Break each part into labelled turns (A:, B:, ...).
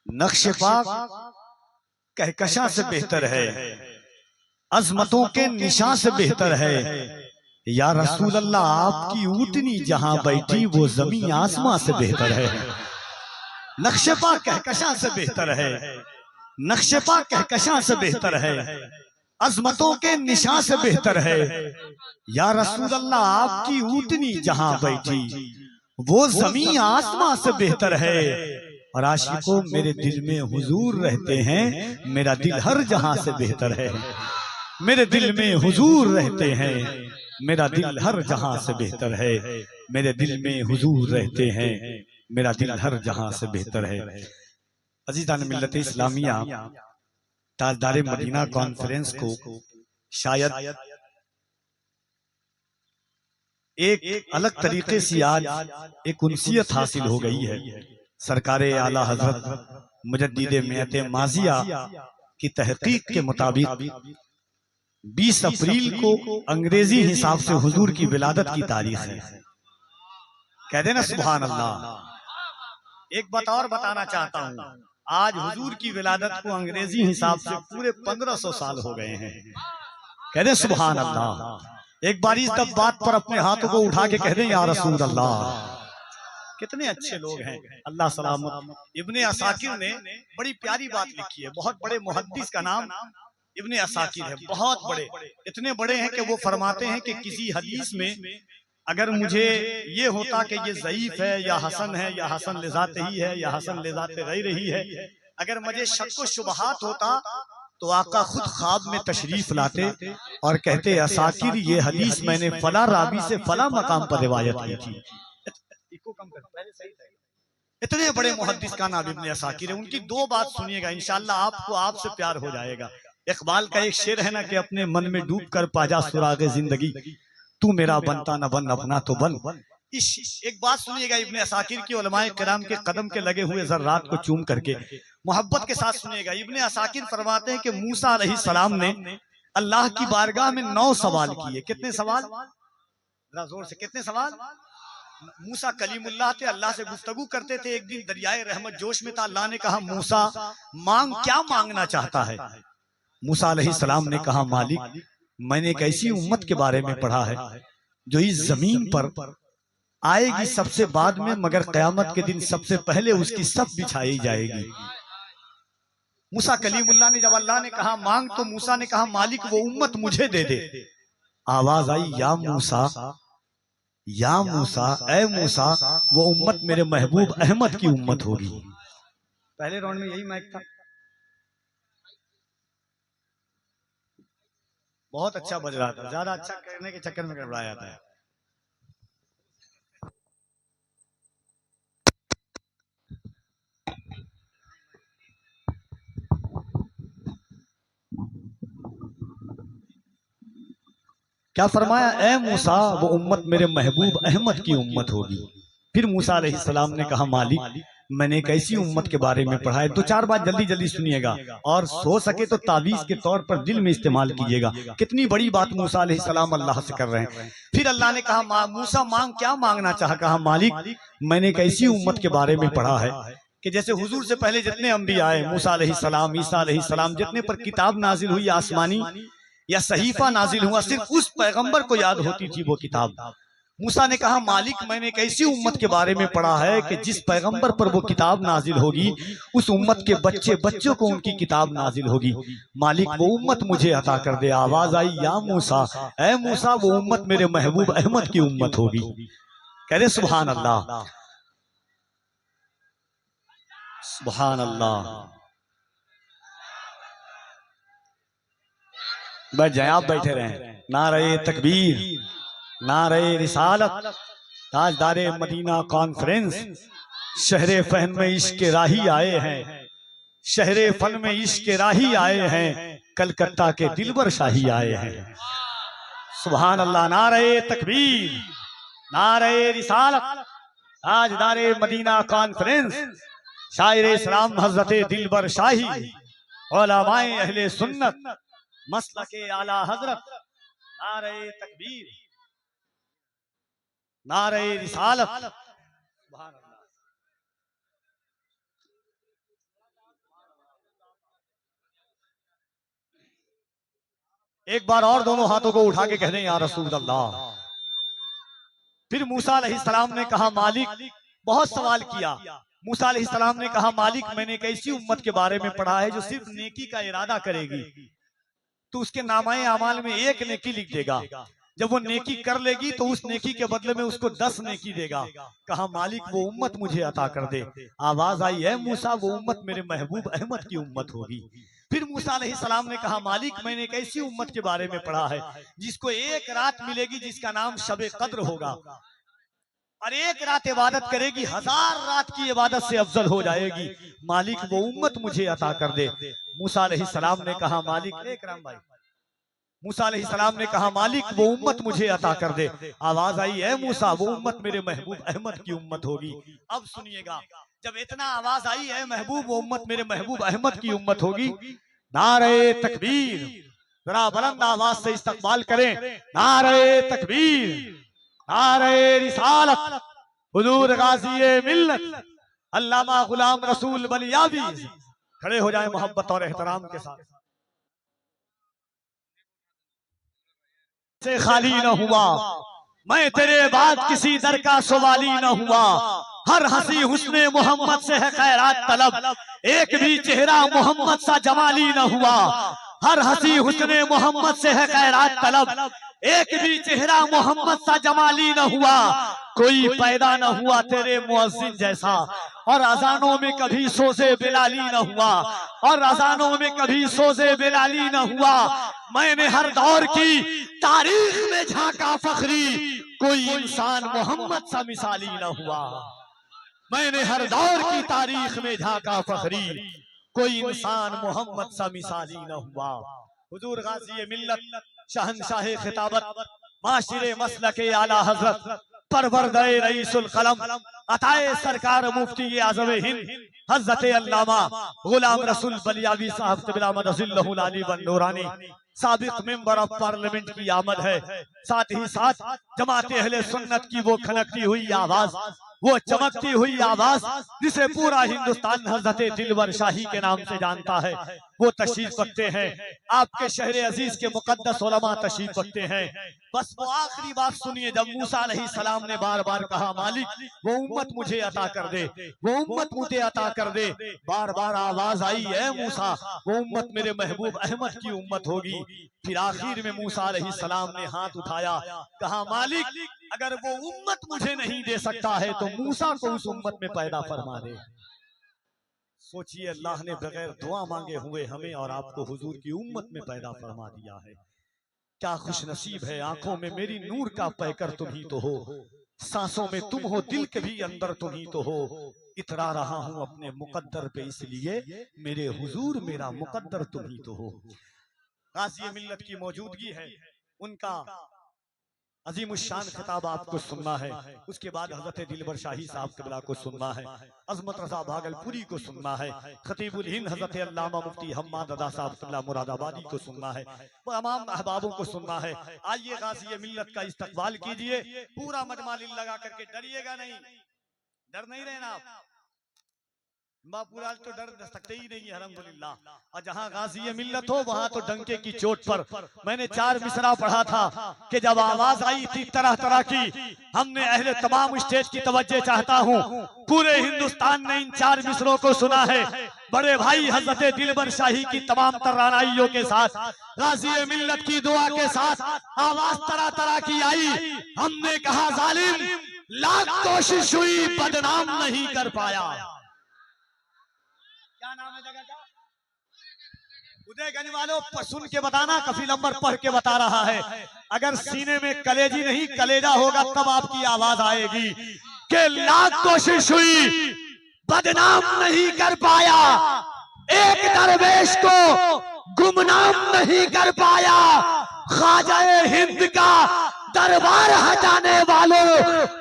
A: नक्श पाक कहकशां से बेहतर है, अजमतों के निशान से बेहतर है। या रसूल अल्लाह आपकी ऊँटनी जहां बैठी वो जमीन आसमां से बेहतर है। नक्श पाक कहकशां से बेहतर है, नक्श पाक कहकशां से बेहतर है, अजमतों के निशान से बेहतर है। या रसूल अल्लाह आपकी ऊँटनी जहां बैठी वो जमीन आसमां से बेहतर है। और आशिकों मेरे दिल में हुजूर रहते हैं, मेरा दिल हर जहां से बेहतर है। मेरे दिल में हुजूर रहते हैं, मेरा दिल हर जहां से बेहतर है। मेरे दिल में हुजूर रहते हैं, मेरा दिल हर जहां से बेहतर है। अजीज़ान मिल्लत इस्लामिया, ताजदार मदीना कॉन्फ्रेंस को शायद एक अलग तरीके से आज एक उनसियत हासिल हो गई है। सरकारे आला हजरत मुजद्दिद मियत माजिया की तहकीक के मुताबिक 20 अप्रैल को अंग्रेजी हिसाब से हुजूर की विलादत की तारीख है। कह देना सुभान अल्लाह। एक बात और बताना चाहता हूँ, आज हुजूर की विलादत को अंग्रेजी हिसाब से पूरे 1500 साल हो गए हैं। कह दे सुभान अल्लाह। एक बार इस तब बात पर अपने हाथों को उठा के कह दें या रसूल अल्लाह। कितने अच्छे लोग हैं, अल्लाह सलामत। इब्ने असाकिर ने बड़ी प्यारी बात लिखी है। बहुत बड़े मुहद्दिस का नाम इब्ने असाकिर है, बहुत बड़े, इतने बड़े हैं कि वो फरमाते हैं कि किसी हदीस में अगर मुझे ये होता कि ये ज़ईफ है या हसन है या हसन लिजाते ही है या हसन लिजाते गैर ही है, अगर मुझे शक व शुबहात होता तो आका खुद ख्वाब में तशरीफ लाते और कहते असाकिर ये हदीस मैंने फला रावी से फला मकाम पर रिवायत की थी। इतने बड़े मुहद्दिस का नाम इब्ने असाकिर है। उनकी दो बात सुनिएगा, इंशाअल्लाह आपको आपसे प्यार हो जाएगा। इकबाल का एक शेर है ना कि अपने मन में डूब कर पाजा सुरागे जिंदगी, तू मेरा बनता न बन अपना तो बन। इस एक बात सुनिएगा इब्ने असाकिर की, उलमाए किराम के कदम के लगे हुए जर्रात को चूम करके मोहब्बत के साथ सुनिएगा। इब्ने असाकिर फरमाते हैं कि मूसा अलैहिस्सलाम ने अल्लाह की बारगाह में 9 सवाल किए। कितने सवाल? जरा जोर से, कितने सवाल? मूसा कलीमुल्लाह थे, अल्लाह से गुफ्तगू करते थे। एक दिन दरियाए रहमत जोश में था, अल्लाह ने कहा मूसा मांग, क्या मांगना चाहता है? मूसा अलैहिस्सलाम ने कहा मालिक मैंने एक ऐसी उम्मत के बारे में पढ़ा है जो इस जमीन पर आएगी सबसे बाद में, मगर कयामत के दिन सबसे पहले उसकी सब बिछाई जाएगी। मूसा कलीमुल्लाह ने जब अल्लाह ने कहा मांग, तो मूसा ने कहा मालिक वो उम्मत मुझे दे दे। आवाज आई या मूसा, या मूसा, ए मूसा वो उम्मत मेरे महबूब अहमद की उम्मत होगी। पहले राउंड में यही माइक था, बहुत अच्छा बज रहा था, ज्यादा अच्छा करने के चक्कर में गड़बड़ाया था। क्या फरमाया? ए मूसा वो उम्मत मेरे महबूब अहमद की उम्मत होगी। फिर मूसा अलैहिस्सलाम ने कहा मालिक मैंने एक ऐसी उम्मत के बारे में पढ़ा है। 2-4 बात जल्दी जल्दी सुनिएगा और हो सके तो तावीज के तौर पर दिल में इस्तेमाल कीजिएगा। कितनी बड़ी बात मूसा अलैहिस्सलाम अल्लाह से कर रहे हैं। फिर अल्लाह ने कहा मूसा मांग, क्या मांगना चाहा? कहा मालिक मैंने एक ऐसी उम्मत के बारे में पढ़ा है कि जैसे हुजूर से पहले जितने अंबिया आए, मूसा अलैहिस्सलाम, ईसा अलैहिस्सलाम, जितने पर किताब नाजिल हुई आसमानी या सहीफा नाजिल हुआ, सिर्फ उस पैगंबर को याद होती थी वो किताब। मूसा ने कहा मालिक मैंने एक ऐसी उम्मत के बारे में पढ़ा है कि जिस पैगंबर पर वो किताब नाजिल होगी उस उम्मत के बच्चे बच्चों को उनकी किताब नाजिल होगी। मालिक वो उम्मत मुझे अता कर दे। आवाज आई या मूसा, ए मूसा वो उम्मत मेरे महबूब अहमद की उम्मत होगी। कह रहे सुभान अल्लाह, सुभान अल्लाह। बैठ जाए, आप बैठे रहे। नारे तकबीर, नारे रिसालत। ताजदारे मदीना कॉन्फ्रेंस शहरे फन में इश्क राही आए हैं, शहरे फन में इश्क राही आए हैं, कलकत्ता के दिलबर शाही आए हैं। सुभान अल्लाह। नारे तकबीर, नारे रिसालत। ताजदारे मदीना कॉन्फ्रेंस शायर इस्लाम हजरत दिलबर शाही, उलमाए अहले सुन्नत मसलके आला हजरत। नारे तकबीर, नारे रिसालत। सुभान अल्लाह। एक बार और दोनों हाथों को उठा के कह दें या रसूल अल्लाह। फिर मूसा अलैहिस्सलाम ने कहा मालिक, बहुत सवाल किया। मूसा अलैहिस्सलाम ने कहा मालिक, मैंने एक ऐसी उम्मत के बारे में पढ़ा है जो सिर्फ नेकी का इरादा करेगी तो उसके नामाए अमाल में एक नेकी लिख देगा। जब वो नेकी कर लेगी तो उस नेकी के बदले में उसको 10 नेकी देगा। कहा मालिक, वो उम्मत मुझे अता कर दे। आवाज आई है मूसा, वो उम्मत मेरे महबूब अहमद की उम्मत होगी। फिर मूसा अलैहिस्सलाम ने कहा मालिक, मैंने एक ऐसी उम्मत के बारे में पढ़ा है जिसको एक रात मिलेगी जिसका नाम शबे कद्र होगा, और एक रात इबादत करेगी 1000 रात की इबादत से अफजल हो जाएगी। मालिक, वो उम्मत मुझे अता कर दे। मूसा अलैहिस्सलाम ने कहा मालिक, एक राम भाई, मूसा अलैहिस्सलाम ने कहा मालिक, वो उम्मत मुझे अता कर दे। आवाज आई है मूसा, वो उम्मत मेरे महबूब अहमद की उम्मत होगी। अब सुनिएगा, जब इतना आवाज आई है महबूब, वो उम्मत मेरे महबूब अहमद की उम्मत होगी, नारे तकबीर, जरा बुलंद आवाज से इस्तकबाल करें। नारे तकबीर, नारे रिसालत, हुजूर गाज़ी मिल्लत अल्लामा गुलाम रसूल बलियाबी। खड़े हो जाए मोहब्बत और एहतराम के साथ। से खाली न हुआ मैं, तेरे बाद किसी दर का सवाली न हुआ। हर हंसी हुस्ने मोहम्मद से है खैरात तलब, एक भी चेहरा मोहम्मद सा जमाली न हुआ। हर हंसी हुस्ने मोहम्मद से है खैरात तलब, एक भी चेहरा मोहम्मद सा जमाली न हुआ। कोई पैदा न हुआ तेरे मुअज्जिन जैसा, और अजानों में कभी सोजे बिलाली न हुआ, और अजानों में कभी सोजे बिलाली न हुआ। मैंने हर दौर की तारीख में झांका फखरी, कोई इंसान मोहम्मद सा मिसाली न हुआ। मैंने हर दौर की तारीख में झांका फखरी, कोई इंसान मोहम्मद सा मिसाली न हुआ। हुजूर गाज़ी मिल्लत, शहंशाह खिताबत, माशिरे मसलके आला हजरत, परवरदे रईसुल कलम, अताए सरकार मुफ्ती आज़म हिंद हजरत अल्लामा गुलाम रसूल बलियावी साहब तबिला मदजिल्लहुल अली वन नूरानी साबिक मेंबर ऑफ पार्लियामेंट की आमद है। साथ ही साथ जमात अहले सुन्नत की वो खनकती हुई आवाज, वो चमकती हुई आवाज जिसे पूरा हिंदुस्तान हजरत दिलवर शाही के नाम से जानता है, वो तशरीफ रखते हैं। आपके शहर अजीज के मुकद्दस उलमा तशरीफ रखते हैं। बस वो आखिरी बात सुनिए, जब मूसा अलैहिस्सलाम ने बार बार कहा मालिक, वो उम्मत मुझे अता कर दे, वो उम्मत मुझे अता कर दे, बार बार आवाज आई है मूसा, वो उम्मत मेरे महबूब अहमद की उम्मत होगी। फिर आखिर में मूसा अलैहिस्सलाम ने हाथ उठाया, कहा मालिक, अगर वो उम्मत मुझे नहीं दे सकता है तो मूसा को उस उम्मत में पैदा फरमा दे। सोचिए, अल्लाह ने बगैर दुआ मांगे हुए हमें और आपको हुजूर की उम्मत में पैदा फरमा दिया है। क्या खुश नसीब है, आंखों में मेरी नूर का पैकर तुम ही तो हो, सांसों में तुम हो, दिल के भी अंदर तुम ही तो हो। इतरा रहा हूं अपने मुकद्दर पे, इसलिए मेरे हुजूर मेरा मुकद्दर तुम ही तो हो। गाज़ी मिल्लत की मौजूदगी है, उनका अजीम शान खिताब आपको सुनना है। उसके बाद हजरत दिलबर शाही साहब क़िबला को सुनना है, अजमत रजा भागलपुरी को सुनना है, खतीबुल हिंद हजरत अल्लामा मुफ्ती हम्माद रजा साहब क़िबला मुरादाबादी को सुनना है, तमाम अहबाबों को सुनना है। आइए गाज़ी मिल्लत का इस्तकबाल कीजिए, पूरा मजमा लिल लगा करके, डरिएगा नहीं, डर नहीं रहना आप। बापूराज तो डर सकते ही नहीं है अल्हम्दुलिल्लाह। और जहाँ गाज़ी मिल्लत हो वहां तो डंके की चोट पर मैंने 4 मिसरा पढ़ा था कि जब आवाज आई थी तरह तरह की, हमने अहले तमाम स्टेज की तवज्जो चाहता हूँ, पूरे हिंदुस्तान ने इन 4 मिसरों को सुना है। बड़े भाई हजरत दिलबर शाही की तमाम तरानाइयों के साथ, गाज़ी मिल्लत की दुआ के साथ आवाज तरह तरह की आई। हमने कहा जालिम लाख कोशिश हुई बदनाम नहीं कर पाया। क्या नाम है जगह का? उदयगंज वालों सुन के बताना, कफी नंबर पढ़ के बता रहा है। अगर सीने में कलेजी नहीं कलेजा होगा तब आपकी आवाज आएगी कि लाख कोशिश हुई बदनाम नहीं कर पाया, एक दरवेश को गुमनाम नहीं कर पाया। ख्वाजा हिंद का दरबार हटाने वालों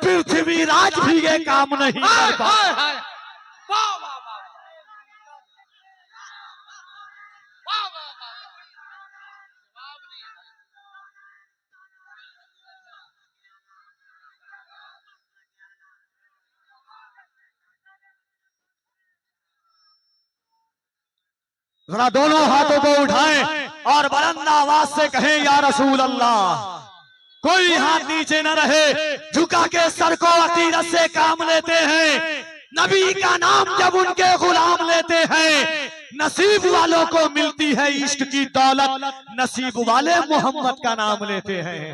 A: पृथ्वी राज भी ये काम नहीं कर पाया। जरा दोनों हाथों को उठाएं और बुलंद आवाज से कहें या रसूल अल्लाह। कोई हाथ नीचे न रहे, झुका के सर को अकीदत से काम लेते हैं। नबी का नाम जब उनके गुलाम लेते हैं, नसीब वालों को मिलती है इश्क की दौलत, नसीब वाले मोहम्मद का नाम लेते हैं।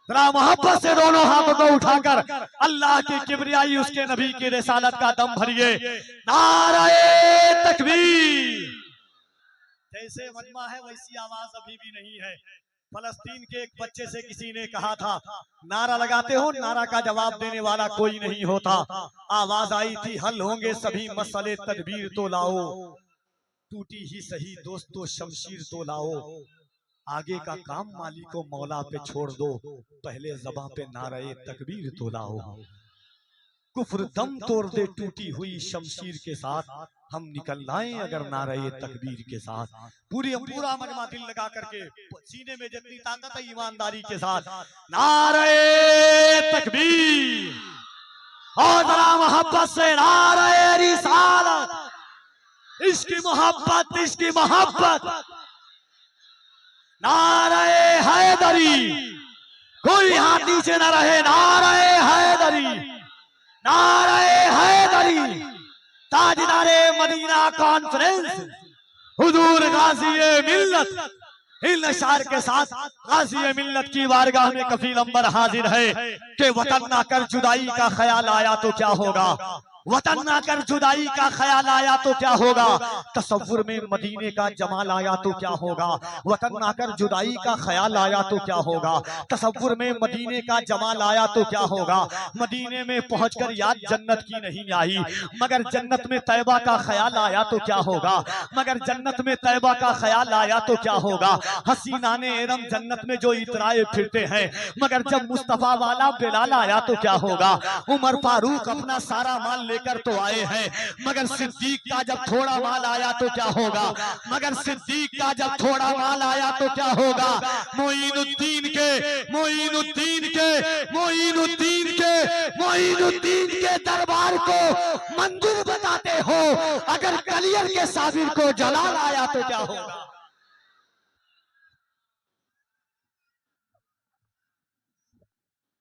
A: जरा मोहब्बत से दोनों हाथों को उठाकर अल्लाह की किबरियाई, उसके नबी की रिसालत का दम भरिए। नारे तकबीर। जैसे मजमा है वैसी आवाज अभी भी नहीं है। फलस्तीन के एक बच्चे से किसी ने कहा था, नारा लगाते हो, नारा का जवाब देने वाला कोई नहीं होता। आवाज आई थी, हल होंगे सभी मसले, तदबीर तो लाओ। टूटी ही सही दोस्तों शमशीर तो लाओ। आगे का काम मालिको मौला पे छोड़ दो, पहले ज़बां पे नारे तकबीर तो लाओ। कुफ्र दम तोड़ दे टूटी हुई शमशीर के साथ, हम निकल लाए अगर नारे तकबीर के साथ। पूरा मजमा दिल लगा करके, सीने में जितनी ताकत है ईमानदारी के साथ नारे तकबीर, और जरा मोहब्बत से नारे रिसालत। इसकी मोहब्बत, इसकी मोहब्बत। नारे हैदरी। कोई हाथ नीचे न रहे। नारे हैदरी, नारे हैदरी। ताजदारे मदीना कॉन्फ्रेंस हुजूर गाज़ी मिल्लत, इन अशार के साथ गाज़ी मिल्लत की बारगाह में कफील अंबर हाजिर है कि वतन ना कर जुदाई का ख्याल आया तो क्या होगा। वतन ना कर जुदाई का ख्याल आया तो क्या होगा। तसव्वुर में मदीने का जमाल आया तो क्या होगा। वतन ना कर जुदाई का ख्याल आया तो क्या होगा। तसव्वुर में मदीने का जमाल आया तो क्या होगा। मदीने में पहुंचकर याद जन्नत की नहीं आई, मगर जन्नत में तैबा का ख्याल आया तो क्या होगा। मगर जन्नत में तैबा का ख्याल आया तो क्या होगा। हसीनाने एरम जन्नत में जो इतराए फिरते हैं, मगर जब मुस्तफा वाला बिलाल आया तो क्या होगा। उमर फारूक अपना सारा माल कर तो आए हैं, मगर सिद्दीक का जब थोड़ा माल आया तो क्या होगा। मगर सिद्दीक का जब थोड़ा माल आया तो क्या होगा। मोइनुद्दीन के मोइनुद्दीन के मोइनुद्दीन के मोइनुद्दीन के दरबार को मंदिर बताते हो, अगर कलियर के साबिर को जलाल आया तो क्या होगा।